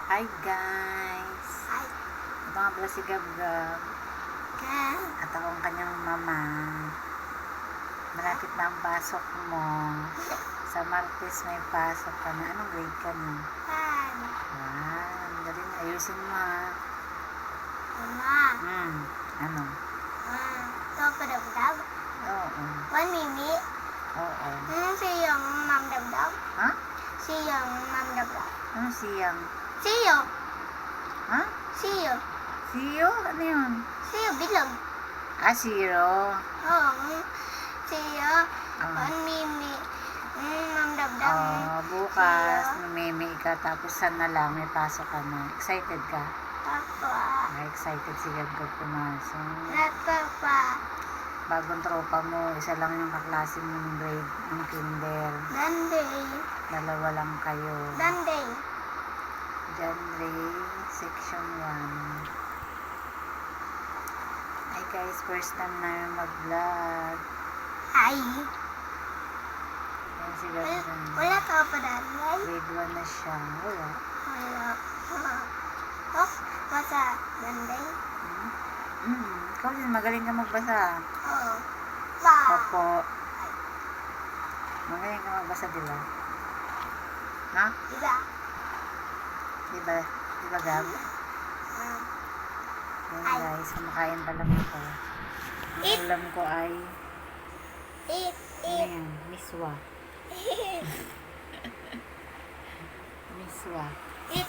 Hi guys! Hi. Ito nga pala si Gab-Gab Ka. at ako ang kanyang mama. Malapit na ang pasok mo. Sa Martes may pasok ka na. Anong grade ka na? Kan. Ang galing. Ayusin mo ha. Mama. Ano? Ito pa dabdab. Oo. One minute. Oo. Siyang mam dabdab. Ha? Siyang mam dabdab. Ano siyang? Siyo. Ha? Siyo. Siyo? Ano yun? Siyo bilog. Ah, zero. Oo. Siyo. Ah. One minute. Mam dabdab. Bukas, mamimi ka, tapos sana lang, may pasok ka na. Excited ka? Papa. Excited si Gab-Gab pumasok. Not papa. Bagong tropa mo, isa lang yung kaklase mo ng grade, ng kinder. Danday. Dalawa lang kayo. Danday. Genre, section 1. Hi guys, first time namin mag-vlog. Hi. Yan si Gab-Gab. Wala ka pa danday? Grade 1 na siya. Wala. Wala. Oh, basa danday? Ikaw din, magaling ka magbasa. Oo. Wow. Opo. Magaling ka magbasa, diba? Ha? Diba? Diba? Diba, Gab? Yan guys, kumakain pa lang ako. Ang ulam ko ay Eat, ano yan? Miswa. Miswa. eat.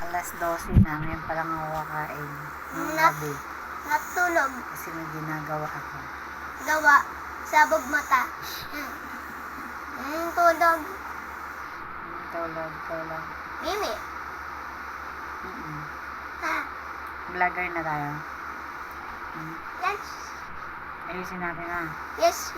Alas 12 na, ngayon pa lang ako kakain. Ng gabi. Natulog. Kasi may ginagawa ako. Gawa. Sabog mata. Tulog. Tulog. Mimi. Ha? Vlogger na tayo. Yes. Ayusin natin ha. Yes.